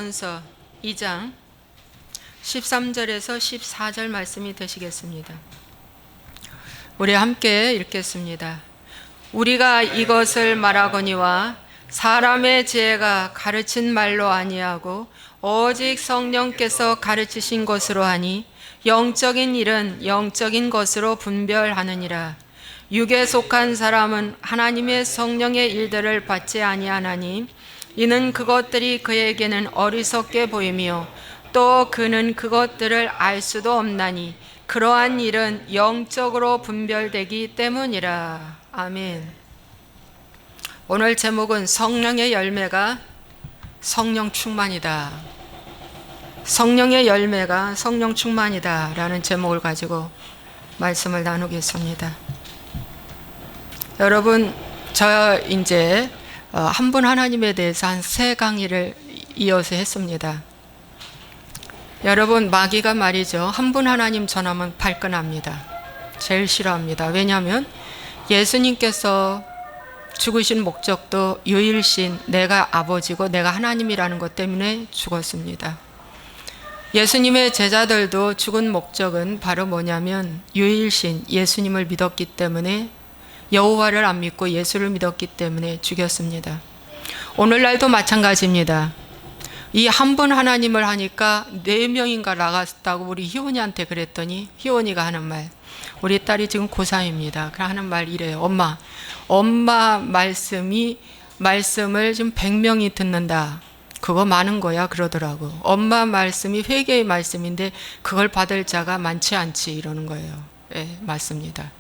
고린도전서 2장 13절에서 14절 말씀이 되시겠습니다. 우리 함께 읽겠습니다. 우리가 이것을 말하거니와 사람의 지혜가 가르친 말로 아니하고 오직 성령께서 가르치신 것으로 하니 영적인 일은 영적인 것으로 분별하느니라. 육에 속한 사람은 하나님의 성령의 일들을 받지 아니하나니 이는 그것들이 그에게는 어리석게 보이며 또 그는 그것들을 알 수도 없나니 그러한 일은 영적으로 분별되기 때문이라. 아멘. 오늘 제목은 성령의 열매가 성령 충만이다. 성령의 열매가 성령 충만이다 라는 제목을 가지고 말씀을 나누겠습니다. 여러분, 저 이제 한 분 하나님에 대해서 한 3강의를 이어서 했습니다. 여러분, 마귀가 말이죠, 한 분 하나님 전하면 발끈합니다. 제일 싫어합니다. 왜냐하면 예수님께서 죽으신 목적도 유일신 내가 아버지고 내가 하나님이라는 것 때문에 죽었습니다. 예수님의 제자들도 죽은 목적은 바로 뭐냐면 유일신 예수님을 믿었기 때문에, 여호와를 안 믿고 예수를 믿었기 때문에 죽였습니다. 오늘날도 마찬가지입니다. 이 한 분 하나님을 하니까 4명인가 나갔다고 우리 희원이한테 그랬더니 희원이가 하는 말, 우리 딸이 지금 고3입니다. 하는 말 이래요. 엄마 말씀을 지금 100명이 듣는다. 그거 많은 거야 그러더라고. 엄마 말씀이 회개의 말씀인데 그걸 받을 자가 많지 않지 이러는 거예요. 예, 맞습니다.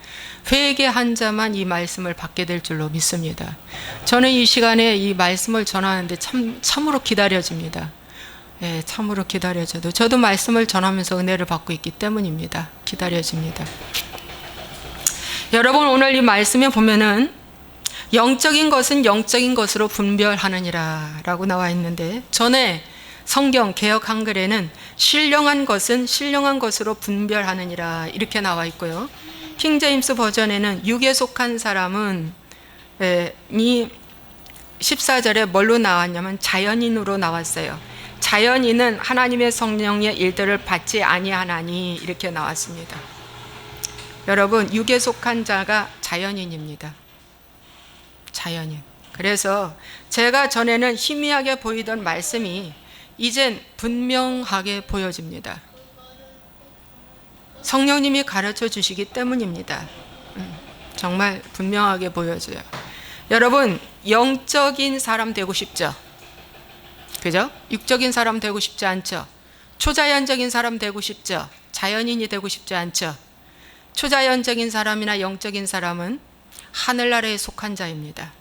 회개한 자만 이 말씀을 받게 될 줄로 믿습니다. 저는 이 시간에 이 말씀을 전하는데 참으로 기다려집니다. 예, 참으로 기다려져도 저도 말씀을 전하면서 은혜를 받고 있기 때문입니다. 기다려집니다. 여러분, 오늘 이 말씀에 보면은 영적인 것은 영적인 것으로 분별하느니라 라고 나와 있는데, 전에 성경 개역 한글에는 신령한 것은 신령한 것으로 분별하느니라 이렇게 나와 있고요. 킹제임스 버전에는 육에 속한 사람은 이 14절에 뭘로 나왔냐면 자연인으로 나왔어요. 자연인은 하나님의 성령의 일들을 받지 아니하나니 이렇게 나왔습니다. 여러분, 육에 속한 자가 자연인입니다. 자연인. 그래서 제가 전에는 희미하게 보이던 말씀이 이젠 분명하게 보여집니다. 성령님이 가르쳐 주시기 때문입니다. 정말 분명하게 보여져요. 여러분, 영적인 사람 되고 싶죠? 그죠? 육적인 사람 되고 싶지 않죠? 초자연적인 사람 되고 싶죠? 자연인이 되고 싶지 않죠? 초자연적인 사람이나 영적인 사람은 하늘나라에 속한 자입니다.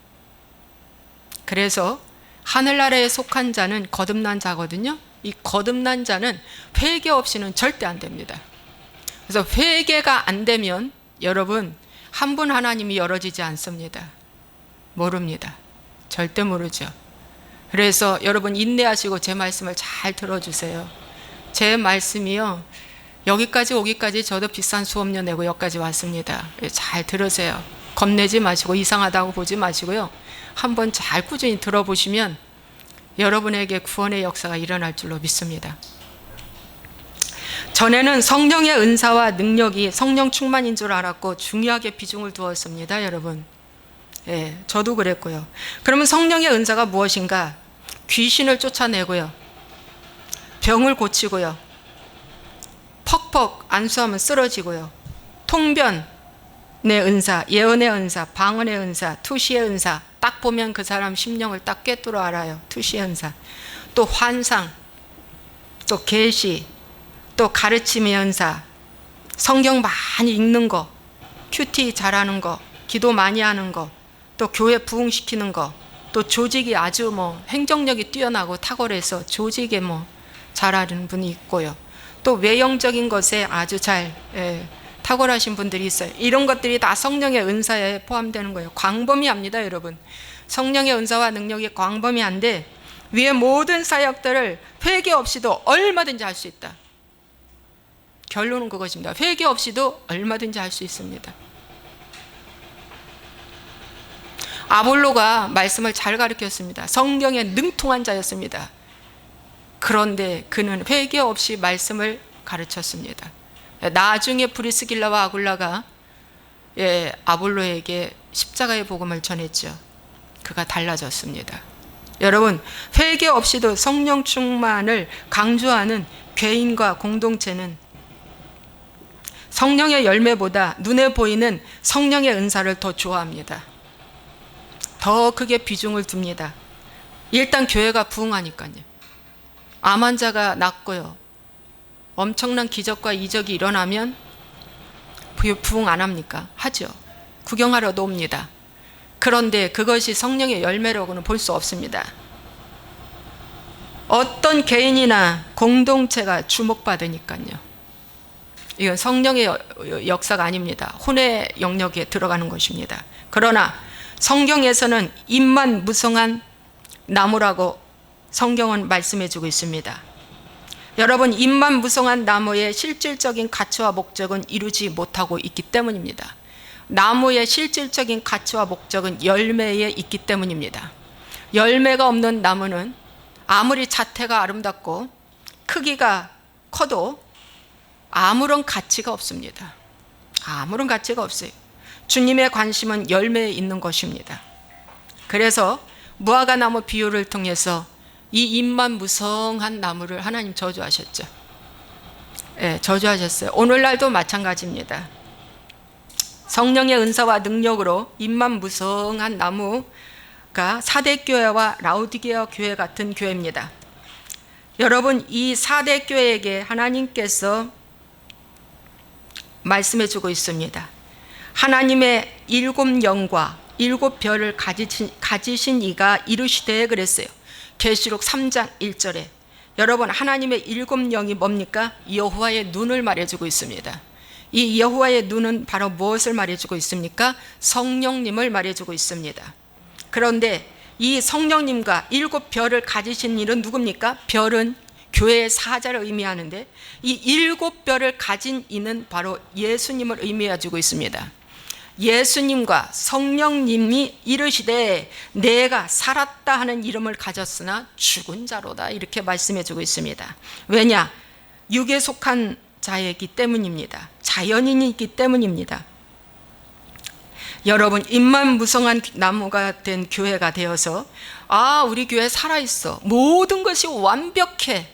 그래서 하늘나라에 속한 자는 거듭난 자거든요. 이 거듭난 자는 회개 없이는 절대 안 됩니다. 그래서 회개가 안 되면 여러분, 한 분 하나님이 열어지지 않습니다. 모릅니다. 절대 모르죠. 그래서 여러분, 인내하시고 제 말씀을 잘 들어주세요. 제 말씀이요, 여기까지 오기까지 저도 비싼 수업료 내고 여기까지 왔습니다. 잘 들으세요. 겁내지 마시고 이상하다고 보지 마시고요, 한번 잘 꾸준히 들어보시면 여러분에게 구원의 역사가 일어날 줄로 믿습니다. 전에는 성령의 은사와 능력이 성령 충만인 줄 알았고 중요하게 비중을 두었습니다. 여러분, 예, 저도 그랬고요. 그러면 성령의 은사가 무엇인가? 귀신을 쫓아내고요, 병을 고치고요, 퍽퍽 안수하면 쓰러지고요, 통변 의 은사, 예언의 은사, 방언의 은사, 투시의 은사, 딱 보면 그 사람 심령을 딱 꿰뚫어 알아요. 투시의 은사. 또 환상, 또 계시, 또 가르침의 은사, 성경 많이 읽는 거, 큐티 잘하는 거, 기도 많이 하는 거, 또 교회 부흥시키는 거, 또 조직이 아주 행정력이 뛰어나고 탁월해서 조직에 잘하는 분이 있고요. 또 외형적인 것에 아주 잘 탁월하신 분들이 있어요. 이런 것들이 다 성령의 은사에 포함되는 거예요. 광범위합니다, 여러분. 성령의 은사와 능력이 광범위한데 위의 모든 사역들을 회개 없이도 얼마든지 할 수 있다. 결론은 그것입니다. 회개 없이도 얼마든지 할 수 있습니다. 아볼로가 말씀을 잘 가르쳤습니다. 성경에 능통한 자였습니다. 그런데 그는 회개 없이 말씀을 가르쳤습니다. 나중에 브리스길라와 아굴라가 아볼로에게 십자가의 복음을 전했죠. 그가 달라졌습니다. 여러분, 회개 없이도 성령 충만을 강조하는 교인과 공동체는 성령의 열매보다 눈에 보이는 성령의 은사를 더 좋아합니다. 더 크게 비중을 둡니다. 일단 교회가 부흥하니까요. 암 환자가 낫고요. 엄청난 기적과 이적이 일어나면 부흥 안 합니까? 하죠. 구경하러도 옵니다. 그런데 그것이 성령의 열매라고는 볼 수 없습니다. 어떤 개인이나 공동체가 주목받으니까요. 이건 성령의 역사가 아닙니다. 혼의 영역에 들어가는 것입니다. 그러나 성경에서는 잎만 무성한 나무라고 성경은 말씀해주고 있습니다. 여러분, 잎만 무성한 나무의 실질적인 가치와 목적은 이루지 못하고 있기 때문입니다. 나무의 실질적인 가치와 목적은 열매에 있기 때문입니다. 열매가 없는 나무는 아무리 자태가 아름답고 크기가 커도 아무런 가치가 없습니다. 아무런 가치가 없어요. 주님의 관심은 열매에 있는 것입니다. 그래서 무화과 나무 비유를 통해서 이 잎만 무성한 나무를 하나님 저주하셨죠. 저주하셨어요. 오늘날도 마찬가지입니다. 성령의 은사와 능력으로 잎만 무성한 나무가 사대교회와 라우디게아 교회 같은 교회입니다. 여러분, 이 사대교회에게 하나님께서 말씀해주고 있습니다. 하나님의 7영과 7별을 가지신 이가 이르시되 그랬어요. 계시록 3장 1절에. 여러분, 하나님의 7영이 뭡니까? 여호와의 눈을 말해주고 있습니다. 이 여호와의 눈은 바로 무엇을 말해주고 있습니까? 성령님을 말해주고 있습니다. 그런데 이 성령님과 7별을 가지신 이는 누굽니까? 별은 교회의 사자를 의미하는데 이 7별을 가진 이는 바로 예수님을 의미해주고 있습니다. 예수님과 성령님이 이르시되 내가 살았다 하는 이름을 가졌으나 죽은 자로다, 이렇게 말씀해주고 있습니다. 왜냐? 육에 속한 자이기 때문입니다. 자연인이기 때문입니다. 여러분, 잎만 무성한 나무가 된 교회가 되어서 우리 교회 살아있어, 모든 것이 완벽해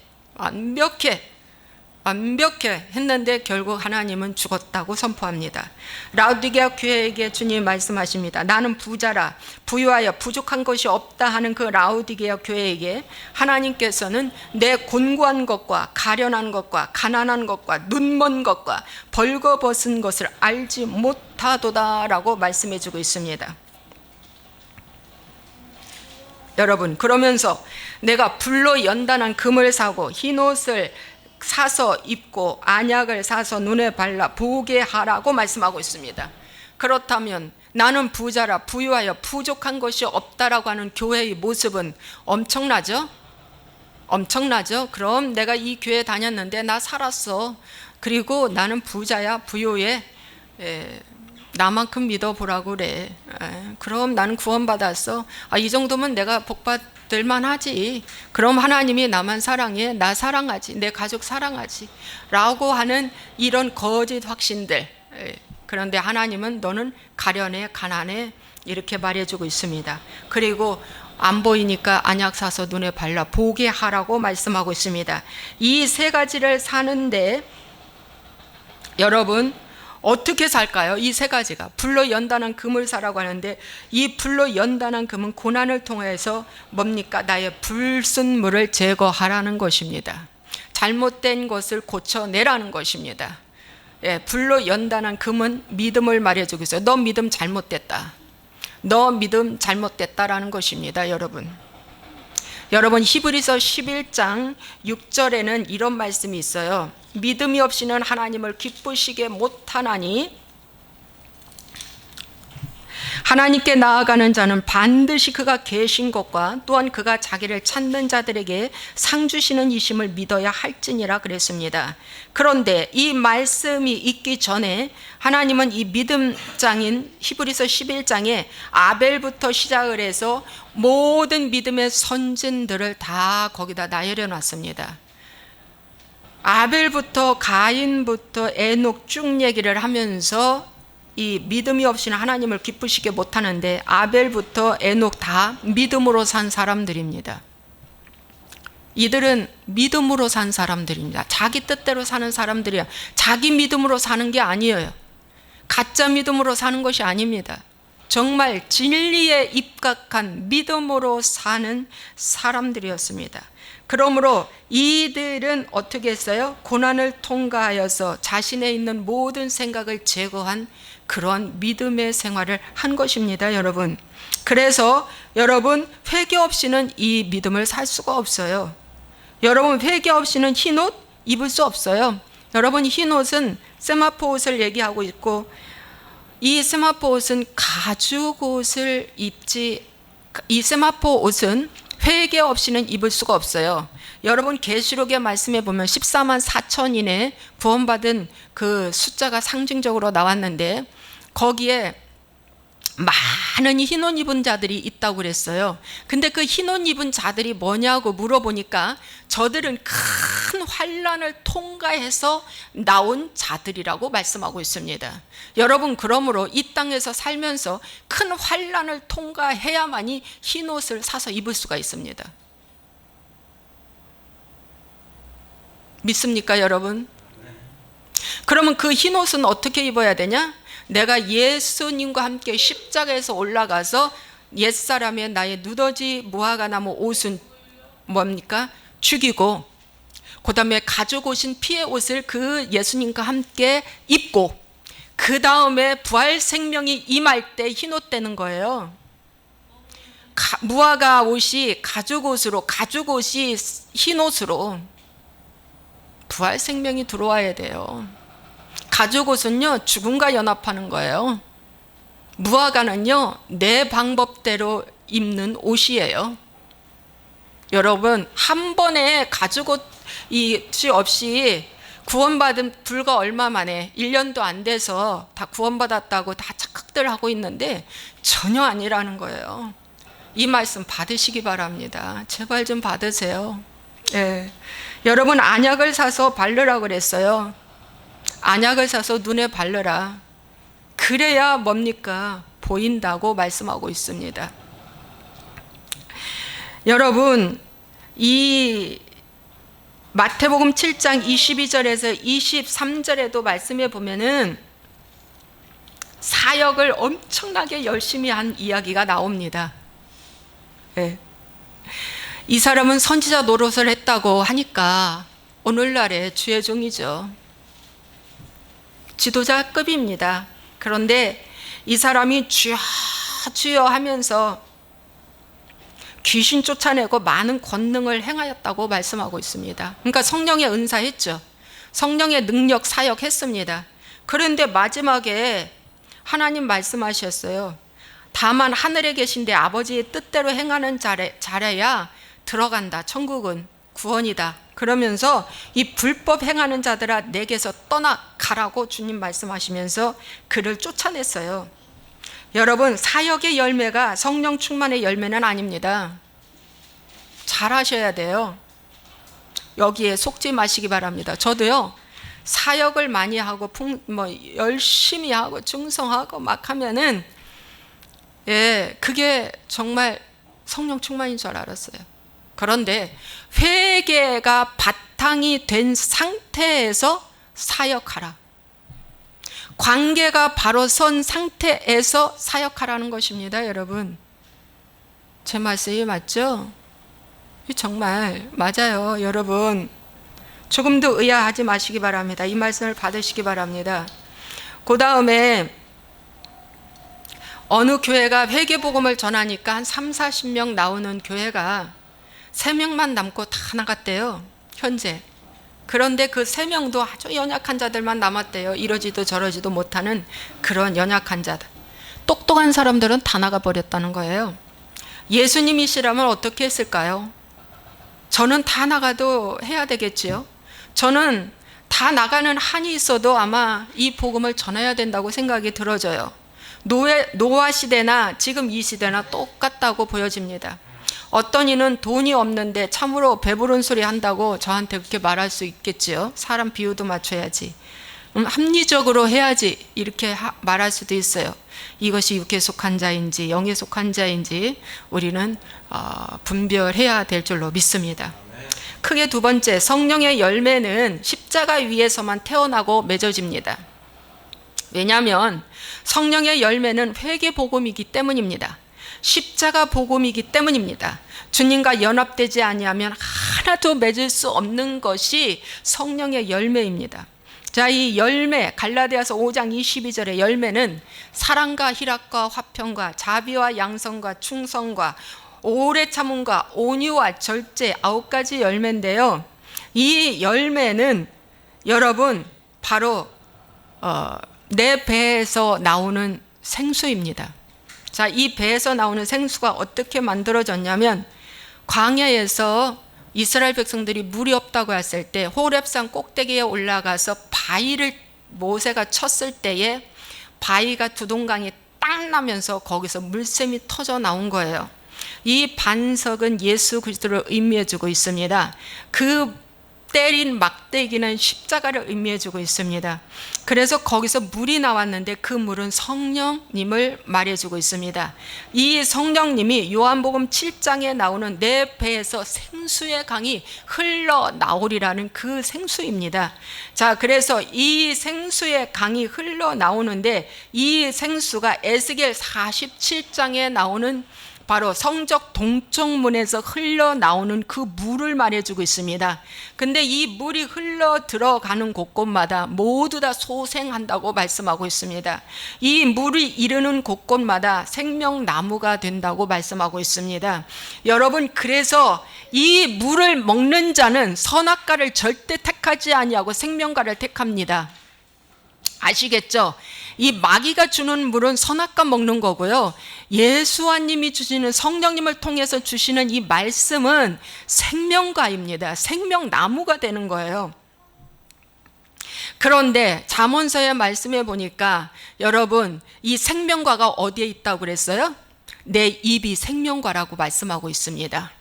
했는데 결국 하나님은 죽었다고 선포합니다. 라우디게아 교회에게 주님이 말씀하십니다. 나는 부자라 부유하여 부족한 것이 없다 하는 그 라우디게아 교회에게 하나님께서는 내 곤고한 것과 가련한 것과 가난한 것과 눈먼 것과 벌거벗은 것을 알지 못하도다라고 말씀해주고 있습니다. 여러분, 그러면서 내가 불로 연단한 금을 사고 흰옷을 사서 입고 안약을 사서 눈에 발라 보게 하라고 말씀하고 있습니다. 그렇다면 나는 부자라 부유하여 부족한 것이 없다라고 하는 교회의 모습은 엄청나죠? 엄청나죠? 그럼 내가 이 교회 다녔는데 나 살았어. 그리고 나는 부자야 부유해. 나만큼 믿어보라고 그래. 그럼 나는 구원받았어. 이 정도면 내가 복받을 만하지. 그럼 하나님이 나만 사랑해. 나 사랑하지. 내 가족 사랑하지. 라고 하는 이런 거짓 확신들. 그런데 하나님은 너는 가련해, 가난해, 이렇게 말해주고 있습니다. 그리고 안 보이니까 안약 사서 눈에 발라 보게 하라고 말씀하고 있습니다. 이 세 가지를 사는데 여러분 어떻게 살까요? 이 세 가지가 불로 연단한 금을 사라고 하는데 이 불로 연단한 금은 고난을 통해서 뭡니까? 나의 불순물을 제거하라는 것입니다. 잘못된 것을 고쳐내라는 것입니다. 불로 연단한 금은 믿음을 말해주고 있어요. 너 믿음 잘못됐다. 너 믿음 잘못됐다라는 것입니다. 여러분 히브리서 11장 6절에는 이런 말씀이 있어요. 믿음이 없이는 하나님을 기쁘시게 못하나니 하나님께 나아가는 자는 반드시 그가 계신 것과 또한 그가 자기를 찾는 자들에게 상 주시는 이심을 믿어야 할지니라 그랬습니다. 그런데 이 말씀이 있기 전에 하나님은 이 믿음장인 히브리서 11장에 아벨부터 시작을 해서 모든 믿음의 선진들을 다 거기다 나열해 놨습니다. 아벨부터 가인부터 에녹 쭉 얘기를 하면서 이 믿음이 없이는 하나님을 기쁘시게 못하는데, 아벨부터 에녹 다 믿음으로 산 사람들입니다. 이들은 믿음으로 산 사람들입니다. 자기 뜻대로 사는 사람들이야. 자기 믿음으로 사는 게 아니에요. 가짜 믿음으로 사는 것이 아닙니다. 정말 진리에 입각한 믿음으로 사는 사람들이었습니다. 그러므로 이들은 어떻게 했어요? 고난을 통과하여서 자신에 있는 모든 생각을 제거한 그런 믿음의 생활을 한 것입니다, 여러분. 그래서 여러분, 회개 없이는 이 믿음을 살 수가 없어요. 여러분, 회개 없이는 흰옷 입을 수 없어요. 여러분, 흰옷은 세마포 옷을 얘기하고 있고, 이 세마포 옷은 가죽 옷을 입지, 이 세마포 옷은 회개 없이는 입을 수가 없어요. 여러분, 계시록의 말씀에 보면 14만 4천인의 구원받은 그 숫자가 상징적으로 나왔는데, 거기에 많은 흰옷 입은 자들이 있다고 그랬어요. 근데 그 흰옷 입은 자들이 뭐냐고 물어보니까 저들은 큰 환난을 통과해서 나온 자들이라고 말씀하고 있습니다. 여러분, 그러므로 이 땅에서 살면서 큰 환난을 통과해야만이 흰옷을 사서 입을 수가 있습니다. 믿습니까, 여러분? 그러면 그 흰옷은 어떻게 입어야 되냐? 내가 예수님과 함께 십자가에서 올라가서 옛사람의 나의 누더지 무화과나무 옷은 뭡니까? 죽이고, 그 다음에 가죽 옷인 피의 옷을 그 예수님과 함께 입고, 그 다음에 부활 생명이 임할 때 흰옷 되는 거예요. 무화과 옷이 가죽 옷으로, 가죽 옷이 흰옷으로 부활 생명이 들어와야 돼요. 가죽 옷은요, 죽음과 연합하는 거예요. 무화과는요, 내 방법대로 입는 옷이에요. 여러분, 한 번에 가죽 옷이 없이 구원받은 불과 얼마 만에 1년도 안 돼서 다 구원받았다고 다 착각들 하고 있는데 전혀 아니라는 거예요. 이 말씀 받으시기 바랍니다. 제발 좀 받으세요. 예. 여러분, 안약을 사서 바르라고 그랬어요. 안약을 사서 눈에 바르라. 그래야 뭡니까? 보인다고 말씀하고 있습니다. 여러분, 이 마태복음 7장 22절에서 23절에도 말씀해 보면은 사역을 엄청나게 열심히 한 이야기가 나옵니다. 네. 이 사람은 선지자 노릇을 했다고 하니까 오늘날의 주의 종이죠. 지도자급입니다. 그런데 이 사람이 주여 주여 하면서 귀신 쫓아내고 많은 권능을 행하였다고 말씀하고 있습니다. 그러니까 성령의 은사했죠. 성령의 능력 사역했습니다. 그런데 마지막에 하나님 말씀하셨어요. 다만 하늘에 계신 내 아버지의 뜻대로 행하는 자라야 들어간다. 천국은 구원이다. 그러면서 이 불법 행하는 자들아 내게서 떠나가라고 주님 말씀하시면서 그를 쫓아냈어요. 여러분, 사역의 열매가 성령 충만의 열매는 아닙니다. 잘하셔야 돼요. 여기에 속지 마시기 바랍니다. 저도요, 사역을 많이 하고 열심히 하고 충성하고 막 하면은 그게 정말 성령 충만인 줄 알았어요. 그런데 회개가 바탕이 된 상태에서 사역하라. 관계가 바로 선 상태에서 사역하라는 것입니다, 여러분. 제 말씀이 맞죠? 정말 맞아요, 여러분. 조금도 의아하지 마시기 바랍니다. 이 말씀을 받으시기 바랍니다. 그 다음에 어느 교회가 회개복음을 전하니까 한 3, 40명 나오는 교회가 3명만 남고 다 나갔대요, 현재. 그런데 그 3명도 아주 연약한 자들만 남았대요. 이러지도 저러지도 못하는 그런 연약한 자들. 똑똑한 사람들은 다 나가버렸다는 거예요. 예수님이시라면 어떻게 했을까요? 저는 다 나가도 해야 되겠지요. 저는 다 나가는 한이 있어도 아마 이 복음을 전해야 된다고 생각이 들어져요. 노아 시대나 지금 이 시대나 똑같다고 보여집니다. 어떤 이는 돈이 없는데 참으로 배부른 소리 한다고 저한테 그렇게 말할 수 있겠지요. 사람 비유도 맞춰야지. 합리적으로 해야지 이렇게 말할 수도 있어요. 이것이 육에 속한 자인지 영에 속한 자인지 우리는 분별해야 될 줄로 믿습니다. 크게 두 번째, 성령의 열매는 십자가 위에서만 태어나고 맺어집니다. 왜냐하면 성령의 열매는 회개 복음이기 때문입니다. 십자가 복음이기 때문입니다. 주님과 연합되지 아니하면 하나도 맺을 수 없는 것이 성령의 열매입니다. 자, 이 열매, 갈라디아서 5장 22절의 열매는 사랑과 희락과 화평과 자비와 양성과 충성과 오래 참음과 온유와 절제 9가지 열매인데요. 이 열매는 여러분 바로 내 배에서 나오는 생수입니다. 자, 이 배에서 나오는 생수가 어떻게 만들어졌냐면 광야에서 이스라엘 백성들이 물이 없다고 했을 때 호렙산 꼭대기에 올라가서 바위를 모세가 쳤을 때에 바위가 두동강이 딱 나면서 거기서 물샘이 터져 나온 거예요. 이 반석은 예수 그리스도를 의미해주고 있습니다. 그 때린 막대기는 십자가를 의미해주고 있습니다. 그래서 거기서 물이 나왔는데 그 물은 성령님을 말해주고 있습니다. 이 성령님이 요한복음 7장에 나오는 내 배에서 생수의 강이 흘러나오리라는 그 생수입니다. 자, 그래서 이 생수의 강이 흘러나오는데 이 생수가 에스겔 47장에 나오는 바로 성적 동쪽문에서 흘러나오는 그 물을 말해주고 있습니다. 근데 이 물이 흘러 들어가는 곳곳마다 모두 다 소생한다고 말씀하고 있습니다. 이 물이 이르는 곳곳마다 생명나무가 된다고 말씀하고 있습니다. 여러분, 그래서 이 물을 먹는 자는 선악과를 절대 택하지 아니하고 생명과를 택합니다. 아시겠죠? 이 마귀가 주는 물은 선악과 먹는 거고요. 예수님이 주시는 성령님을 통해서 주시는 이 말씀은 생명과입니다. 생명나무가 되는 거예요. 그런데 잠언서의 말씀에 보니까 여러분 이 생명과가 어디에 있다고 그랬어요? 내 입이 생명과라고 말씀하고 있습니다.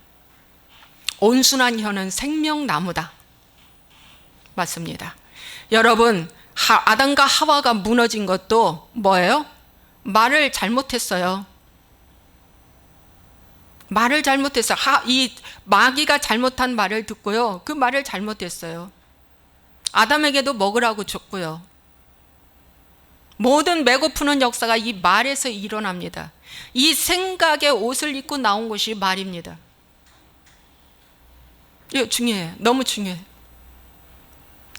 온순한 혀는 생명나무다. 맞습니다. 여러분, 아담과 하와가 무너진 것도 뭐예요? 말을 잘못했어요. 말을 잘못했어요. 이 마귀가 잘못한 말을 듣고요. 그 말을 잘못했어요. 아담에게도 먹으라고 줬고요. 모든 배고프는 역사가 이 말에서 일어납니다. 이 생각의 옷을 입고 나온 것이 말입니다. 이거 중요해요. 너무 중요해요.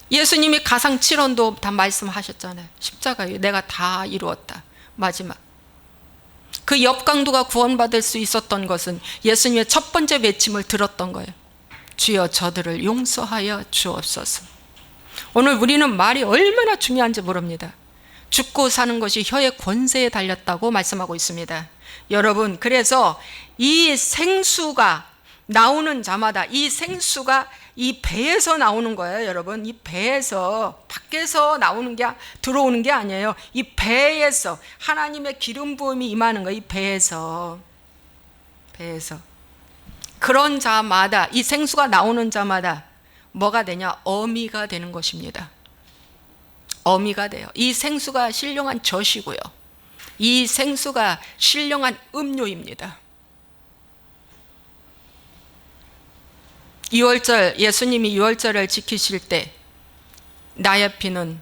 예수님이 가상칠언도 다 말씀하셨잖아요. 십자가에 내가 다 이루었다. 마지막. 그 옆강도가 구원받을 수 있었던 것은 예수님의 첫 번째 외침을 들었던 거예요. 주여 저들을 용서하여 주옵소서. 오늘 우리는 말이 얼마나 중요한지 모릅니다. 죽고 사는 것이 혀의 권세에 달렸다고 말씀하고 있습니다. 여러분, 그래서 이 생수가 나오는 자마다 이 생수가 이 배에서 나오는 거예요. 여러분, 이 배에서 밖에서 나오는 게 들어오는 게 아니에요. 이 배에서 하나님의 기름 부음이 임하는 거예요. 이 배에서 그런 자마다 이 생수가 나오는 자마다 뭐가 되냐? 어미가 되는 것입니다. 어미가 돼요. 이 생수가 신령한 젖이고요. 이 생수가 신령한 음료입니다. 유월절, 예수님이 유월절을 지키실 때 나의 피는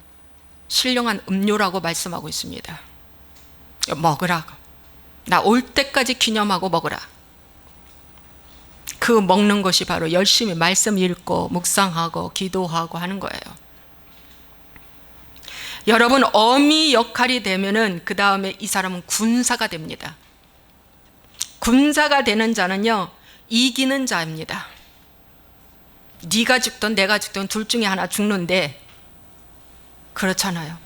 신령한 음료라고 말씀하고 있습니다. 먹으라. 나 올 때까지 기념하고 먹으라. 그 먹는 것이 바로 열심히 말씀 읽고 묵상하고 기도하고 하는 거예요. 여러분, 어미 역할이 되면은 그 다음에 이 사람은 군사가 됩니다. 군사가 되는 자는요, 이기는 자입니다. 네가 죽든 내가 죽든 둘 중에 하나 죽는데 그렇잖아요.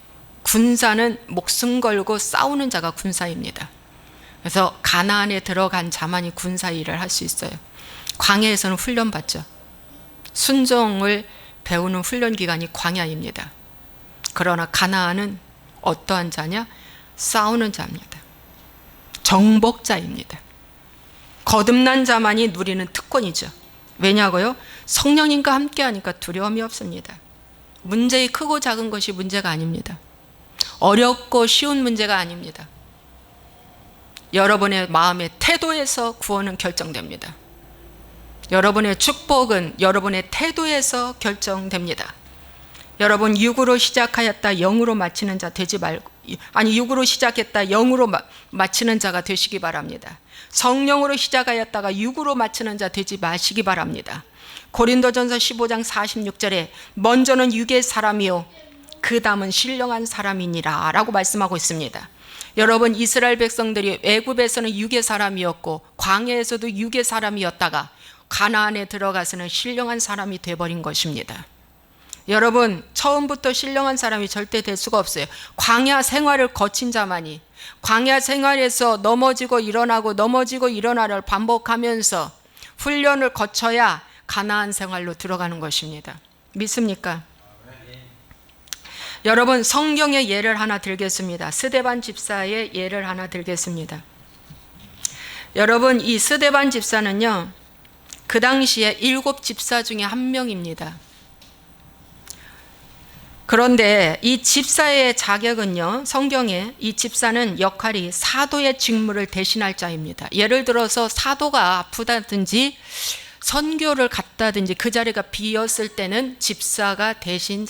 군사는 목숨 걸고 싸우는 자가 군사입니다. 그래서 가나안에 들어간 자만이 군사 일을 할 수 있어요. 광야에서는 훈련받죠. 순종을 배우는 훈련 기간이 광야입니다. 그러나 가나안은 어떠한 자냐? 싸우는 자입니다. 정복자입니다. 거듭난 자만이 누리는 특권이죠. 왜냐고요? 성령님과 함께하니까 두려움이 없습니다. 문제의 크고 작은 것이 문제가 아닙니다. 어렵고 쉬운 문제가 아닙니다. 여러분의 마음의 태도에서 구원은 결정됩니다. 여러분의 축복은 여러분의 태도에서 결정됩니다. 여러분, 육으로 시작하였다 영으로 마치는 자 되지 말고, 육으로 시작했다 영으로 마치는 자가 되시기 바랍니다. 성령으로 시작하였다가 육으로 마치는 자 되지 마시기 바랍니다. 고린도전서 15장 46절에 먼저는 육의 사람이요 그 다음은 신령한 사람이니라 라고 말씀하고 있습니다. 여러분, 이스라엘 백성들이 애굽에서는 육의 사람이었고 광야에서도 육의 사람이었다가 가나안에 들어가서는 신령한 사람이 돼버린 것입니다. 여러분, 처음부터 신령한 사람이 절대 될 수가 없어요. 광야 생활을 거친 자만이, 광야 생활에서 넘어지고 일어나고 넘어지고 일어나를 반복하면서 훈련을 거쳐야 가나안 생활로 들어가는 것입니다. 믿습니까? 여러분, 성경의 예를 하나 들겠습니다. 스데반 집사의 예를 하나 들겠습니다. 여러분, 이 스데반 집사는요, 그 당시에 7 집사 중에 한 명입니다. 그런데 이 집사의 자격은요, 성경에 이 집사는 역할이 사도의 직무를 대신할 자입니다. 예를 들어서 사도가 아프다든지 선교를 갔다든지 그 자리가 비었을 때는 집사가 대신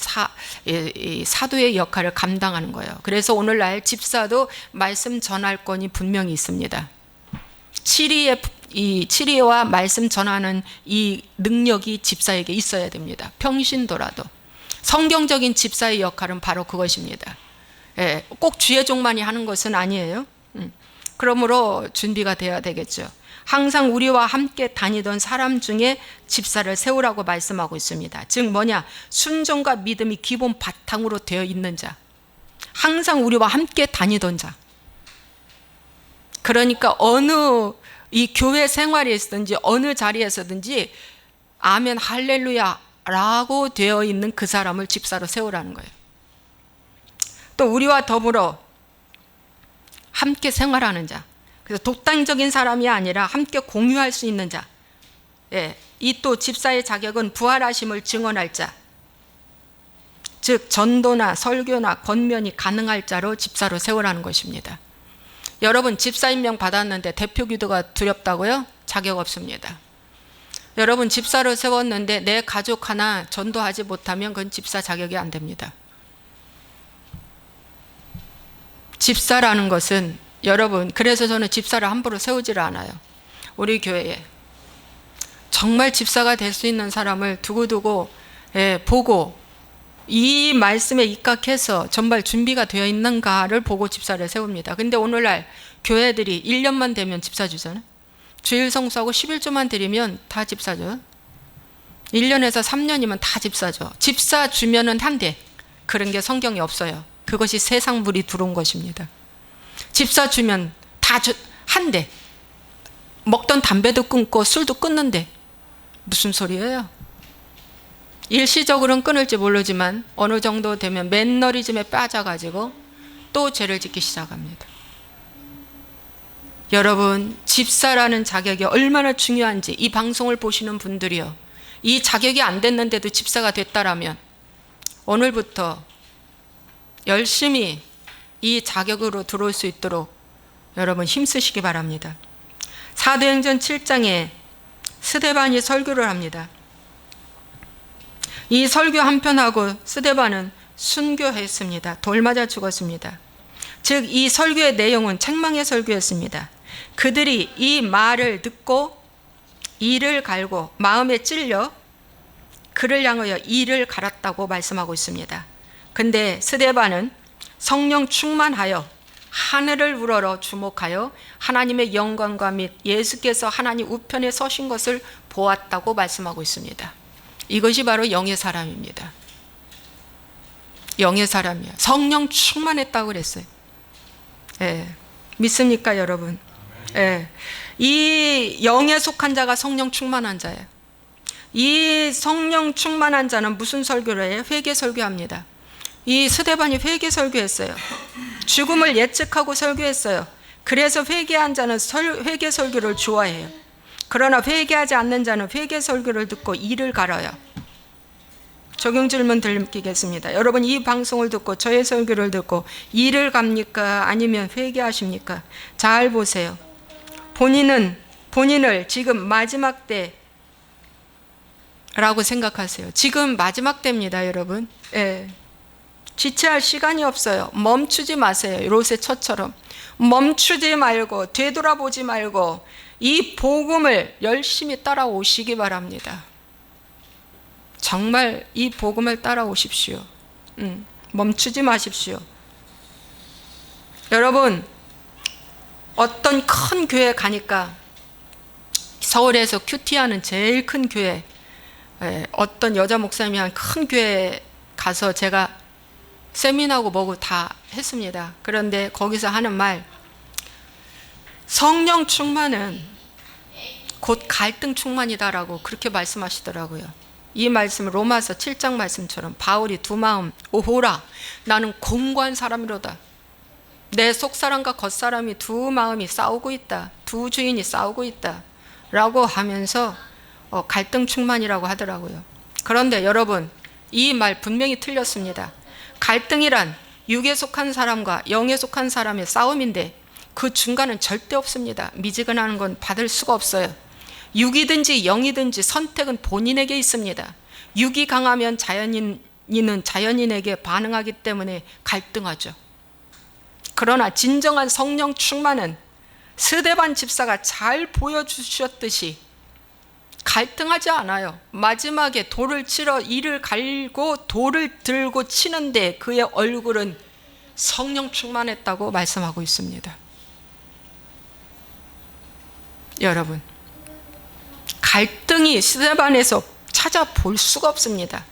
사도의 역할을 감당하는 거예요. 그래서 오늘날 집사도 말씀 전할 권이 분명히 있습니다. 치리와 말씀 전하는 이 능력이 집사에게 있어야 됩니다. 평신도라도. 성경적인 집사의 역할은 바로 그것입니다. 꼭 주의 종만이 하는 것은 아니에요. 그러므로 준비가 돼야 되겠죠. 항상 우리와 함께 다니던 사람 중에 집사를 세우라고 말씀하고 있습니다. 즉 뭐냐? 순종과 믿음이 기본 바탕으로 되어 있는 자, 항상 우리와 함께 다니던 자. 그러니까 어느 이 교회 생활에서든지 어느 자리에서든지 아멘 할렐루야 라고 되어 있는 그 사람을 집사로 세우라는 거예요. 또 우리와 더불어 함께 생활하는 자, 그래서 독단적인 사람이 아니라 함께 공유할 수 있는 자. 이 또 집사의 자격은 부활하심을 증언할 자, 즉 전도나 설교나 권면이 가능할 자로 집사로 세우라는 것입니다. 여러분, 집사 임명 받았는데 대표 기도가 두렵다고요? 자격 없습니다. 여러분, 집사로 세웠는데 내 가족 하나 전도하지 못하면 그건 집사 자격이 안 됩니다. 집사라는 것은 여러분, 그래서 저는 집사를 함부로 세우지를 않아요. 우리 교회에 정말 집사가 될 수 있는 사람을 두고두고 보고 이 말씀에 입각해서 정말 준비가 되어 있는가를 보고 집사를 세웁니다. 근데 오늘날 교회들이 1년만 되면 집사 주잖아요. 주일 성수하고 11조만 드리면 다 집사죠. 1년에서 3년이면 다 집사죠. 집사 주면은 한 대. 그런 게 성경에 없어요. 그것이 세상 물이 들어온 것입니다. 집사 주면 다 한 대. 먹던 담배도 끊고 술도 끊는데 무슨 소리예요? 일시적으로는 끊을지 모르지만 어느 정도 되면 맨너리즘에 빠져가지고 또 죄를 짓기 시작합니다. 여러분, 집사라는 자격이 얼마나 중요한지 이 방송을 보시는 분들이요, 이 자격이 안 됐는데도 집사가 됐다라면 오늘부터 열심히 이 자격으로 들어올 수 있도록 여러분 힘쓰시기 바랍니다. 사도행전 7장에 스데반이 설교를 합니다. 이 설교 한편하고 스데반은 순교했습니다. 돌 맞아 죽었습니다. 즉 이 설교의 내용은 책망의 설교였습니다. 그들이 이 말을 듣고 이를 갈고 마음에 찔려 그를 향하여 이를 갈았다고 말씀하고 있습니다. 근데 스데반은 성령 충만하여 하늘을 우러러 주목하여 하나님의 영광과 및 예수께서 하나님 우편에 서신 것을 보았다고 말씀하고 있습니다. 이것이 바로 영의 사람입니다. 영의 사람이야. 성령 충만했다고 그랬어요. 예. 믿습니까, 여러분? 예. 이 영에 속한 자가 성령 충만한 자예요. 이 성령 충만한 자는 무슨 설교를 해요? 회개 설교합니다. 이 스데반이 회개 설교했어요. 죽음을 예측하고 설교했어요. 그래서 회개한 자는 회개 설교를 좋아해요. 그러나 회개하지 않는 자는 회개 설교를 듣고 이를 갈아요. 적용 질문 드리겠습니다. 여러분, 이 방송을 듣고 저의 설교를 듣고 이를 갑니까? 아니면 회개하십니까? 잘 보세요. 본인을 지금 마지막 때라고 생각하세요. 지금 마지막 때입니다, 여러분. 예. 지체할 시간이 없어요. 멈추지 마세요. 롯의 처처럼 멈추지 말고 되돌아보지 말고 이 복음을 열심히 따라오시기 바랍니다. 정말 이 복음을 따라오십시오. 멈추지 마십시오. 여러분, 어떤 큰 교회 가니까, 서울에서 큐티하는 제일 큰 교회, 어떤 여자 목사님이 한 큰 교회 가서 제가 세미나하고 뭐고 다 했습니다. 그런데 거기서 하는 말, 성령 충만은 곧 갈등 충만이다라고 그렇게 말씀하시더라고요. 이 말씀은 로마서 7장 말씀처럼 바울이 두 마음, 오호라 나는 공고한 사람이로다. 내 속사람과 겉사람이 두 마음이 싸우고 있다. 두 주인이 싸우고 있다 라고 하면서 갈등 충만이라고 하더라고요. 그런데 여러분, 이 말 분명히 틀렸습니다. 갈등이란 육에 속한 사람과 영에 속한 사람의 싸움인데 그 중간은 절대 없습니다. 미지근하는 건 받을 수가 없어요. 육이든지 영이든지 선택은 본인에게 있습니다. 육이 강하면 자연인은 자연인에게 반응하기 때문에 갈등하죠. 그러나 진정한 성령 충만은 스데반 집사가 잘 보여주셨듯이 갈등하지 않아요. 마지막에 돌을 치러 이를 갈고 돌을 들고 치는데 그의 얼굴은 성령 충만했다고 말씀하고 있습니다. 여러분, 갈등이 스데반에서 찾아볼 수가 없습니다.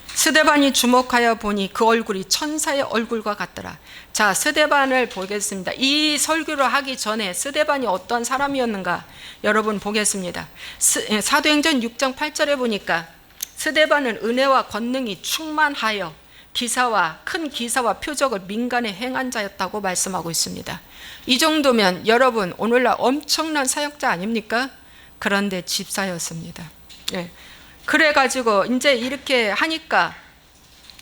스데반이 주목하여 보니 그 얼굴이 천사의 얼굴과 같더라. 자, 스데반을 보겠습니다. 이 설교를 하기 전에 스데반이 어떤 사람이었는가 여러분 보겠습니다. 사도행전 6장 8절에 보니까 스데반은 은혜와 권능이 충만하여 큰 기사와 표적을 민간에 행한 자였다고 말씀하고 있습니다. 이 정도면 여러분 오늘날 엄청난 사역자 아닙니까? 그런데 집사였습니다. 예. 그래가지고 이제 이렇게 하니까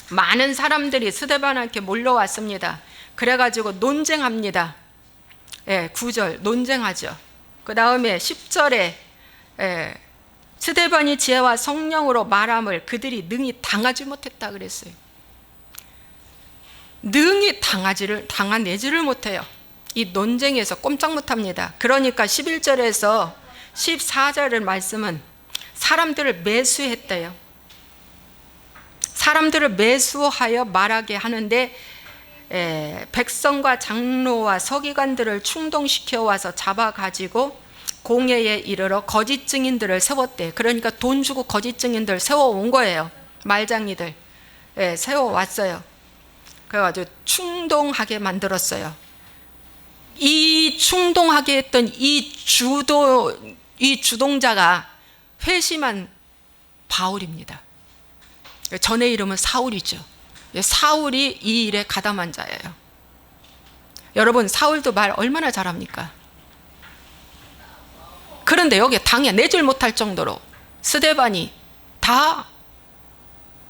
많은 사람들이 스데반한테 몰려왔습니다. 그래가지고 논쟁합니다. 예, 9절 논쟁하죠. 그 다음에 10절에 스데반이 지혜와 성령으로 말함을 그들이 능히 당하지 못했다 그랬어요. 능히 당하내지를 못해요. 이 논쟁에서 꼼짝 못합니다. 그러니까 11절에서 14절의 말씀은 사람들을 매수했대요. 사람들을 매수하여 말하게 하는데 백성과 장로와 서기관들을 충동시켜 와서 잡아가지고 공회에 이르러 거짓 증인들을 세웠대. 그러니까 돈 주고 거짓 증인들 세워온 거예요. 말장이들 세워왔어요. 그래가지고 충동하게 만들었어요. 이 충동하게 했던 이 주동자가 회심한 바울입니다. 전의 이름은 사울이죠. 사울이 이 일에 가담한 자예요. 여러분, 사울도 말 얼마나 잘합니까? 그런데 여기에 당해내질 못할 정도로 스데반이 다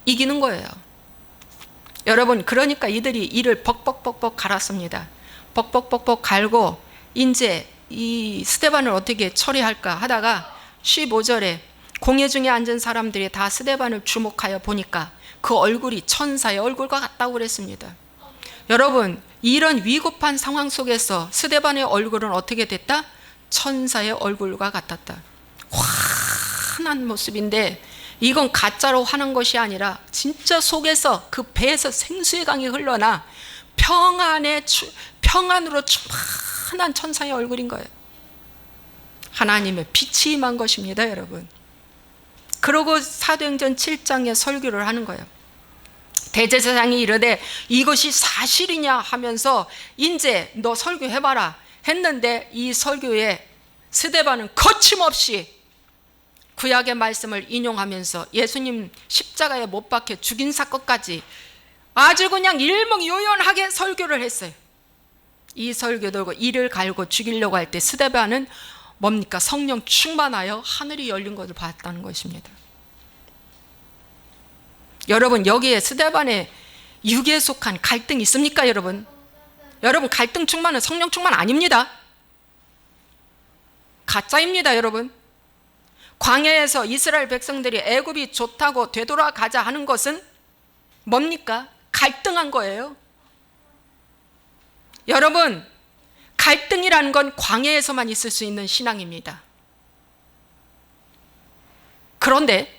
이기는 거예요. 여러분, 그러니까 이들이 이를 벅벅벅벅 갈았습니다. 벅벅벅벅 갈고 이제 이 스데반을 어떻게 처리할까 하다가 15절에 공회 중에 앉은 사람들이 다 스데반을 주목하여 보니까 그 얼굴이 천사의 얼굴과 같다고 그랬습니다. 여러분, 이런 위급한 상황 속에서 스데반의 얼굴은 어떻게 됐다? 천사의 얼굴과 같았다. 환한 모습인데 이건 가짜로 하는 것이 아니라 진짜 속에서 그 배에서 생수의 강이 흘러나 평안으로 충만한 천사의 얼굴인 거예요. 하나님의 빛이 임한 것입니다, 여러분. 그러고 사도행전 7장에 설교를 하는 거예요. 대제사장이 이르되 이것이 사실이냐 하면서 이제 너 설교해봐라 했는데, 이 설교에 스데반은 거침없이 구약의 말씀을 인용하면서 예수님 십자가에 못 박혀 죽인 사건까지 아주 그냥 일목요연하게 설교를 했어요. 이 설교 들고 이를 갈고 죽이려고 할 때 스데반은 뭡니까? 성령 충만하여 하늘이 열린 것을 봤다는 것입니다. 여러분, 여기에 스데반의 육에 속한 갈등이 있습니까? 여러분 갈등 충만은 성령 충만 아닙니다. 가짜입니다. 여러분, 광야에서 이스라엘 백성들이 애굽이 좋다고 되돌아가자 하는 것은 뭡니까? 갈등한 거예요. 여러분, 갈등이라는 건 광야에서만 있을 수 있는 신앙입니다. 그런데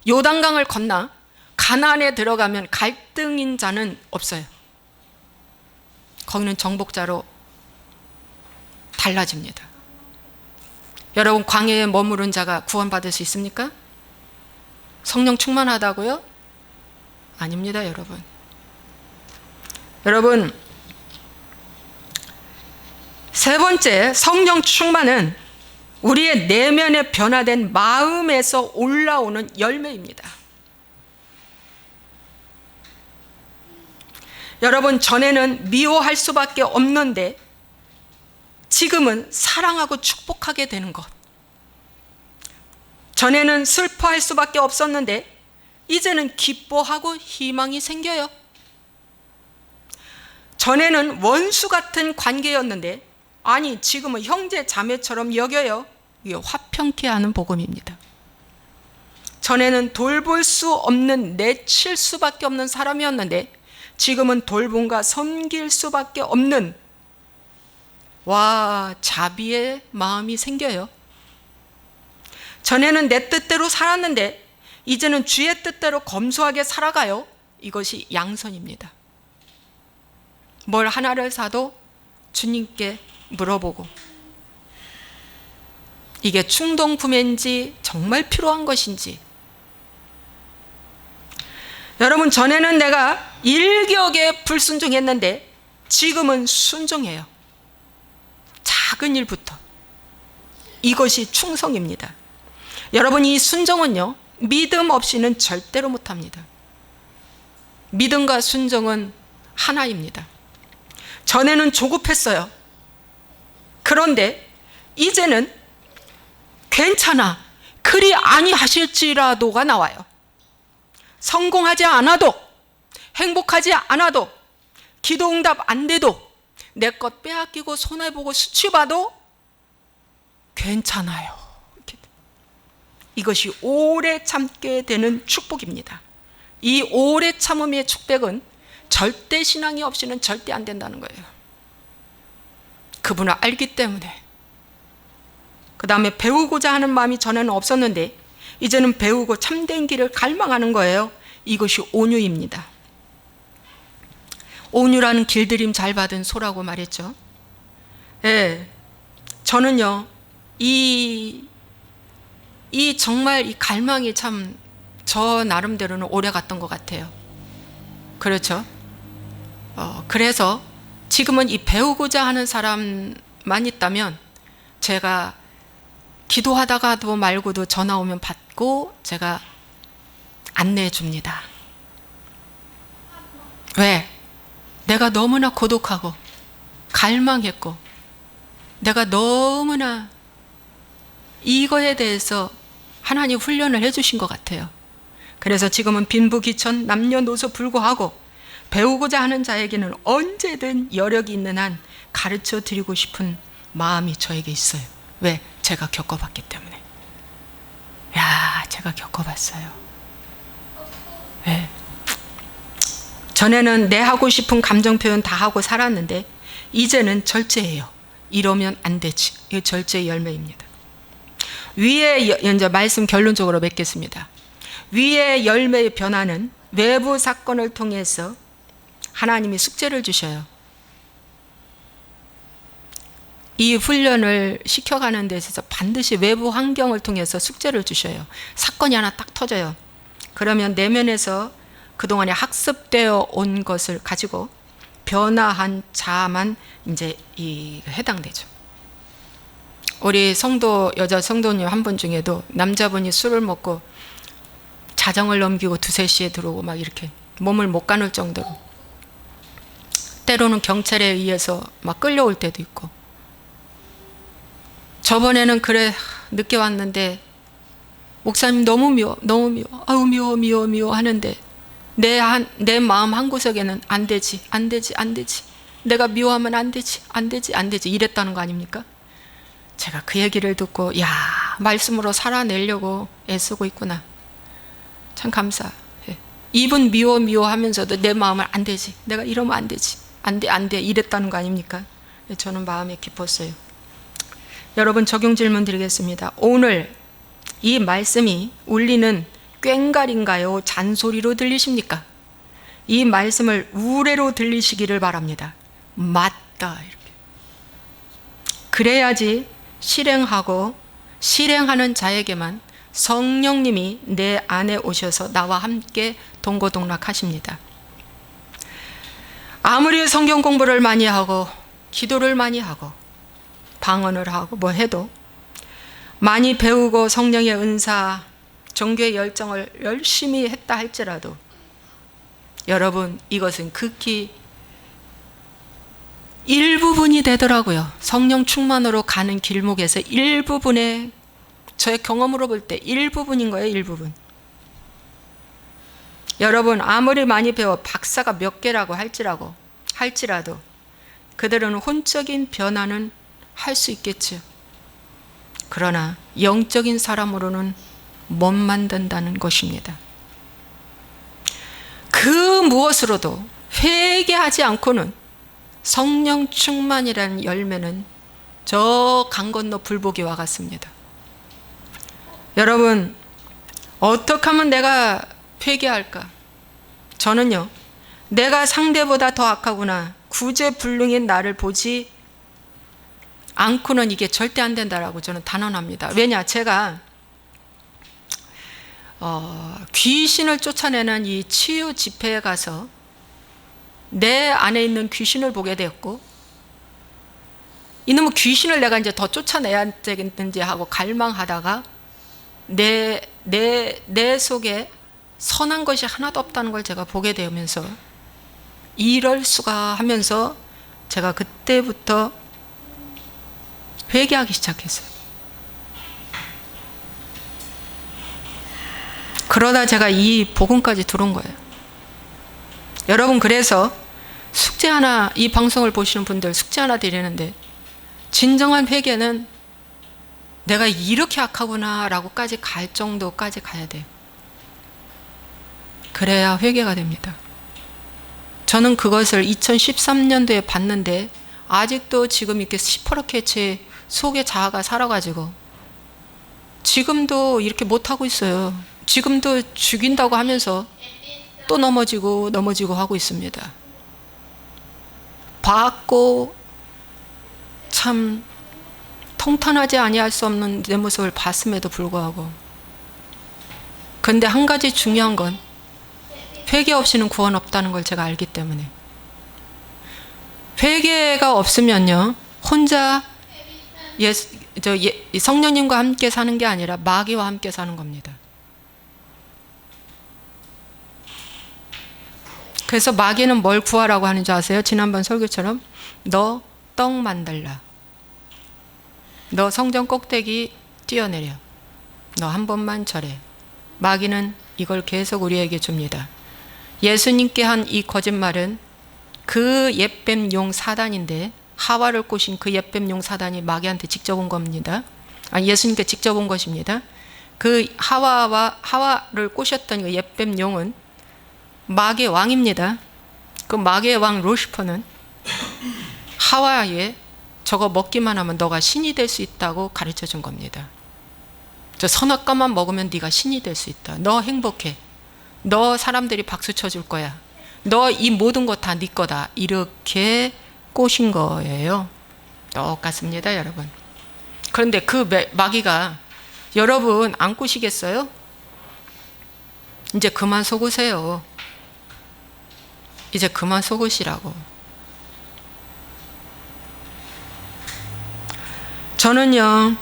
요단강을 건너 가나안에 들어가면 갈등인 자는 없어요. 거기는 정복자로 달라집니다. 여러분, 광야에 머무른 자가 구원받을 수 있습니까? 성령 충만하다고요? 아닙니다. 여러분, 세 번째, 성령 충만은 우리의 내면에 변화된 마음에서 올라오는 열매입니다. 여러분, 전에는 미워할 수밖에 없는데 지금은 사랑하고 축복하게 되는 것. 전에는 슬퍼할 수밖에 없었는데 이제는 기뻐하고 희망이 생겨요. 전에는 원수 같은 관계였는데 아니, 지금은 형제 자매처럼 여겨요. 이게 화평케 하는 복음입니다. 전에는 돌볼 수 없는 내칠 수밖에 없는 사람이었는데 지금은 돌봄과 섬길 수밖에 없는 자비의 마음이 생겨요. 전에는 내 뜻대로 살았는데 이제는 주의 뜻대로 검소하게 살아가요. 이것이 양선입니다. 뭘 하나를 사도 주님께 물어보고, 이게 충동구매인지 정말 필요한 것인지. 여러분, 전에는 내가 일격에 불순종했는데 지금은 순종해요. 작은 일부터. 이것이 충성입니다. 여러분, 이 순종은요, 믿음 없이는 절대로 못합니다. 믿음과 순종은 하나입니다. 전에는 조급했어요. 그런데 이제는 괜찮아, 그리 아니하실지라도가 나와요. 성공하지 않아도, 행복하지 않아도, 기도응답 안 돼도, 내 것 빼앗기고 손해보고 수치봐도 괜찮아요. 이것이 오래 참게 되는 축복입니다. 이 오래 참음의 축복은 절대 신앙이 없이는 절대 안 된다는 거예요. 그분을 알기 때문에. 그 다음에 배우고자 하는 마음이 전에는 없었는데 이제는 배우고 참된 길을 갈망하는 거예요. 이것이 온유입니다. 온유라는 길들임 잘 받은 소라고 말했죠. 예, 저는요, 이 정말 이 갈망이 참 저 나름대로는 오래 갔던 것 같아요. 그렇죠? 그래서 지금은 이 배우고자 하는 사람만 있다면 제가 기도하다가도 말고도 전화 오면 받고 제가 안내해 줍니다. 왜? 내가 너무나 고독하고 갈망했고 내가 너무나 이거에 대해서 하나님 훈련을 해주신 것 같아요. 그래서 지금은 빈부귀천 남녀노소 불구하고 배우고자 하는 자에게는 언제든 여력이 있는 한 가르쳐 드리고 싶은 마음이 저에게 있어요. 왜? 제가 겪어봤기 때문에. 제가 겪어봤어요. 왜? 전에는 내 하고 싶은 감정 표현 다 하고 살았는데 이제는 절제해요. 이러면 안 되지. 이게 절제의 열매입니다. 위에 이제 말씀 결론적으로 맺겠습니다. 위의 열매의 변화는 외부 사건을 통해서 하나님이 숙제를 주셔요. 이 훈련을 시켜가는 데 있어서 반드시 외부 환경을 통해서 숙제를 주셔요. 사건이 하나 딱 터져요. 그러면 내면에서 그동안에 학습되어 온 것을 가지고 변화한 자만 이제 해당되죠. 우리 성도, 여자 성도님 한 분 중에도 남자분이 술을 먹고 자정을 넘기고 2, 3시에 들어오고 막 이렇게 몸을 못 가눌 정도로, 때로는 경찰에 의해서 막 끌려올 때도 있고, 저번에는 그래 늦게 왔는데 목사님 너무 미워, 너무 미워, 아우 미워 미워 미워 하는데 내 마음 한구석에는 안 되지, 안 되지, 안 되지, 내가 미워하면 안 되지, 안 되지, 안 되지 이랬다는 거 아닙니까? 제가 그 얘기를 듣고, 야, 말씀으로 살아내려고 애쓰고 있구나. 참 감사해. 이분 미워 미워 하면서도 내 마음을 안 되지, 내가 이러면 안 되지, 안 돼, 안 돼 이랬다는 거 아닙니까? 저는 마음에 깊었어요. 여러분, 적용 질문 드리겠습니다. 오늘 이 말씀이 울리는 꽹과린가요? 잔소리로 들리십니까? 이 말씀을 우레로 들리시기를 바랍니다. 맞다, 이렇게. 그래야지 실행하고 실행하는 자에게만 성령님이 내 안에 오셔서 나와 함께 동고동락하십니다. 아무리 성경 공부를 많이 하고 기도를 많이 하고 방언을 하고 뭐 해도, 많이 배우고 성령의 은사, 종교의 열정을 열심히 했다 할지라도, 여러분, 이것은 극히 일부분이 되더라고요. 성령 충만으로 가는 길목에서 일부분의, 저의 경험으로 볼 때 일부분인 거예요. 일부분. 여러분, 아무리 많이 배워 박사가 몇 개라고 할지라도 그들은 혼적인 변화는 할 수 있겠죠. 그러나 영적인 사람으로는 못 만든다는 것입니다. 그 무엇으로도 회개하지 않고는 성령 충만이라는 열매는 저 강 건너 불보기와 같습니다. 여러분, 어떻게 하면 내가 회개할까? 저는요, 내가 상대보다 더 악하구나, 구제불능인 나를 보지 않고는 이게 절대 안 된다라고 저는 단언합니다. 왜냐, 제가 귀신을 쫓아내는 이 치유 집회에 가서 내 안에 있는 귀신을 보게 되었고, 이놈의 귀신을 내가 이제 더 쫓아내야 되겠는지 하고 갈망하다가 내 속에 선한 것이 하나도 없다는 걸 제가 보게 되면서, 이럴 수가 하면서 제가 그때부터 회개하기 시작했어요. 그러다 제가 이 복음까지 들어온 거예요. 여러분, 그래서 숙제 하나, 이 방송을 보시는 분들 숙제 하나 드리는데, 진정한 회개는 내가 이렇게 악하구나 라고까지 갈 정도까지 가야 돼요. 그래야 회개가 됩니다. 저는 그것을 2013년도에 봤는데 아직도 지금 이렇게 시퍼렇게 제 속에 자아가 살아가지고 지금도 이렇게 못하고 있어요. 지금도 죽인다고 하면서 또 넘어지고 하고 있습니다. 봤고 참 통탄하지 아니할 수 없는 내 모습을 봤음에도 불구하고, 그런데 한 가지 중요한 건 회개 없이는 구원 없다는 걸 제가 알기 때문에, 회개가 없으면요, 혼자 성령님과 함께 사는 게 아니라 마귀와 함께 사는 겁니다. 그래서 마귀는 뭘 구하라고 하는 줄 아세요? 지난번 설교처럼 너 떡 만들라, 너 성전 꼭대기 뛰어내려, 너 한 번만 절해. 마귀는 이걸 계속 우리에게 줍니다. 예수님께 한 이 거짓말은 그 옛뱀 용 사단인데, 하와를 꼬신 그 옛뱀 용 사단이 마귀한테 직접 온 겁니다. 예수님께 직접 온 것입니다. 그 하와를 꼬셨던 그 옛뱀 용은 마귀의 왕입니다. 그 마귀의 왕 루시퍼는 하와에 저거 먹기만 하면 너가 신이 될 수 있다고 가르쳐 준 겁니다. 저 선악과만 먹으면 네가 신이 될 수 있다. 너 행복해. 너 사람들이 박수 쳐줄 거야. 너 이 모든 거 다 네 거다. 이렇게 꼬신 거예요. 똑같습니다, 여러분. 그런데 그 마귀가 여러분 안 꼬시겠어요? 이제 그만 속으세요. 이제 그만 속으시라고. 저는요,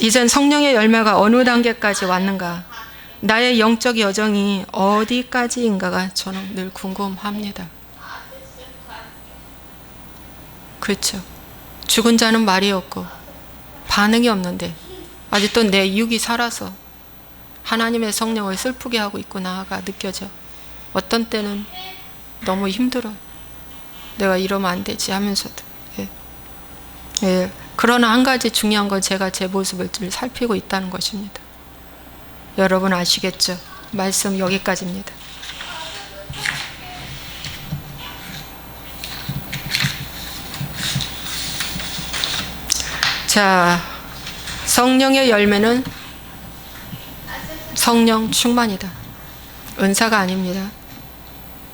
이젠 성령의 열매가 어느 단계까지 왔는가, 나의 영적 여정이 어디까지인가가 저는 늘 궁금합니다. 그렇죠. 죽은 자는 말이 없고 반응이 없는데 아직도 내 육이 살아서 하나님의 성령을 슬프게 하고 있구나가 느껴져. 어떤 때는 너무 힘들어. 내가 이러면 안 되지 하면서도. 예. 예. 그러나 한 가지 중요한 건 제가 제 모습을 살피고 있다는 것입니다. 여러분 아시겠죠? 말씀 여기까지입니다. 자, 성령의 열매는 성령 충만이다. 은사가 아닙니다.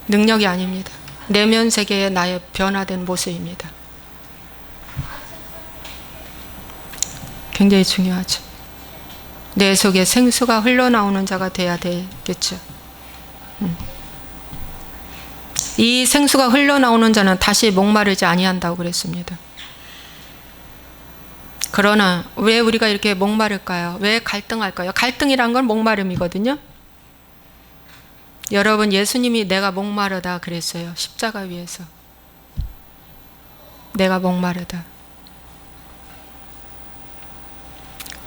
능력이 아닙니다. 내면 세계의 나의 변화된 모습입니다. 굉장히 중요하죠. 내 속에 생수가 흘러나오는 자가 돼야 되겠죠. 이 생수가 흘러나오는 자는 다시 목마르지 아니한다고 그랬습니다. 그러나 왜 우리가 이렇게 목마를까요? 왜 갈등할까요? 갈등이란 건 목마름이거든요. 여러분, 예수님이 내가 목마르다 그랬어요. 십자가 위에서. 내가 목마르다.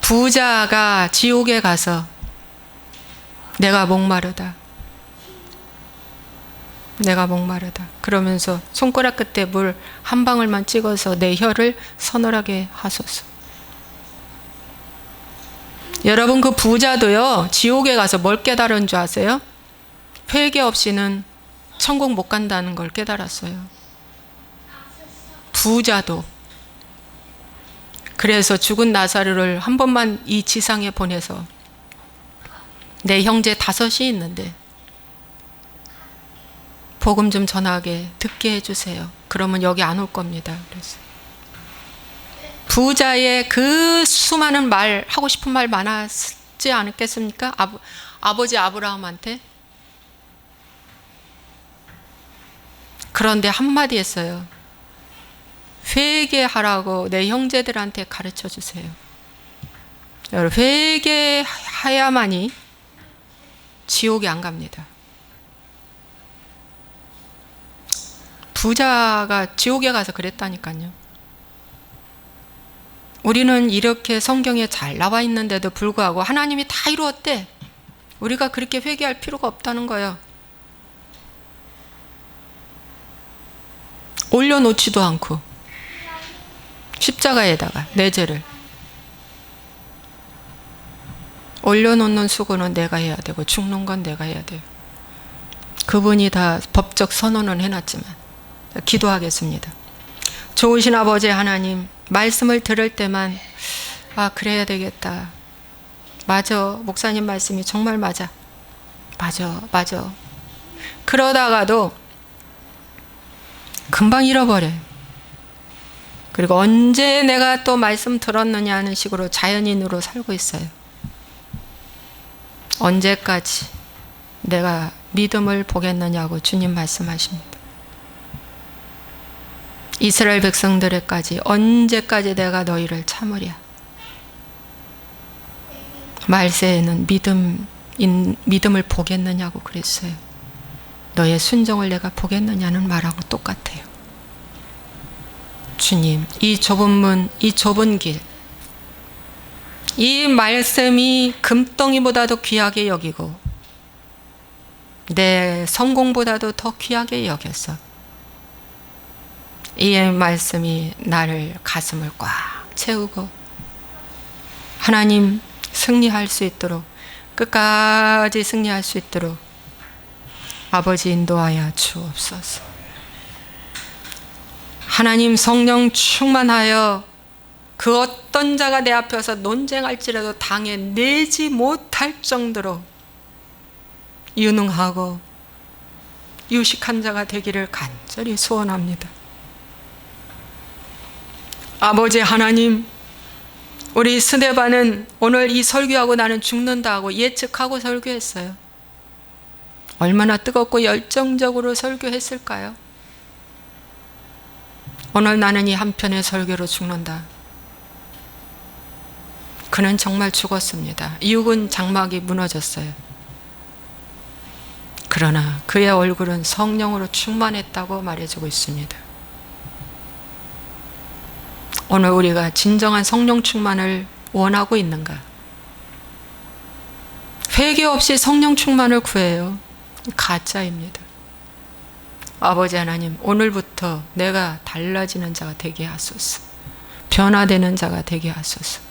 부자가 지옥에 가서 내가 목마르다. 내가 목마르다. 그러면서 손가락 끝에 물 한 방울만 찍어서 내 혀를 서늘하게 하소서. 여러분, 그 부자도요, 지옥에 가서 뭘 깨달은 줄 아세요? 회개 없이는 천국 못 간다는 걸 깨달았어요. 부자도. 그래서 죽은 나사로를 한 번만 이 지상에 보내서 내 형제 5이 있는데 복음 좀 전하게 듣게 해주세요. 그러면 여기 안 올 겁니다. 그래서 부자의 그 수많은 말, 하고 싶은 말 많았지 않겠습니까? 아버지 아브라함한테. 그런데 한마디 했어요. 회개하라고 내 형제들한테 가르쳐 주세요. 여러분, 회개해야만이 지옥에 안 갑니다. 부자가 지옥에 가서 그랬다니까요. 우리는 이렇게 성경에 잘 나와 있는데도 불구하고 하나님이 다 이루었대. 우리가 그렇게 회개할 필요가 없다는 거예요. 올려놓지도 않고 십자가에다가 내 죄를 올려놓는 수고는 내가 해야 되고 죽는 건 내가 해야 돼요. 그분이 다 법적 선언은 해놨지만. 기도하겠습니다. 좋으신 아버지 하나님, 말씀을 들을 때만 그래야 되겠다. 맞아. 목사님 말씀이 정말 맞아. 맞아. 그러다가도 금방 잃어버려. 그리고 언제 내가 또 말씀 들었느냐 하는 식으로 자연인으로 살고 있어요. 언제까지 내가 믿음을 보겠느냐고 주님 말씀하십니다. 이스라엘 백성들에까지 언제까지 내가 너희를 참으랴. 말세에는 믿음을 보겠느냐고 그랬어요. 너의 순종을 내가 보겠느냐는 말하고 똑같아요. 주님, 이 좁은 문, 이 좁은 길, 이 말씀이 금덩이보다도 귀하게 여기고 내 성공보다도 더 귀하게 여겼어. 이 말씀이 나를 가슴을 꽉 채우고 하나님 승리할 수 있도록, 끝까지 승리할 수 있도록 아버지 인도하여 주옵소서. 하나님 성령 충만하여 그 어떤 자가 내 앞에서 논쟁할지라도 당해내지 못할 정도로 유능하고 유식한 자가 되기를 간절히 소원합니다. 아버지 하나님, 우리 스데반은 오늘 이 설교하고 나는 죽는다 하고 예측하고 설교했어요. 얼마나 뜨겁고 열정적으로 설교했을까요? 오늘 나는 이 한 편의 설교로 죽는다. 그는 정말 죽었습니다. 이육은 장막이 무너졌어요. 그러나 그의 얼굴은 성령으로 충만했다고 말해주고 있습니다. 오늘 우리가 진정한 성령 충만을 원하고 있는가? 회개 없이 성령 충만을 구해요. 가짜입니다. 아버지 하나님, 오늘부터 내가 달라지는 자가 되게 하소서. 변화되는 자가 되게 하소서.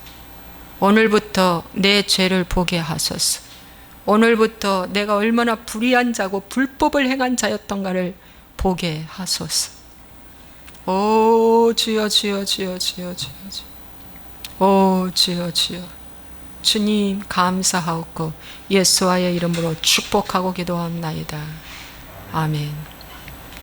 오늘부터 내 죄를 보게 하소서. 오늘부터 내가 얼마나 불의한 자고 불법을 행한 자였던가를 보게 하소서. 오 주여 주여 주여 주여 주여 주여. 오 주여 주여. 주님 감사하옵고 예수와의 이름으로 축복하고 기도합나이다. 아멘.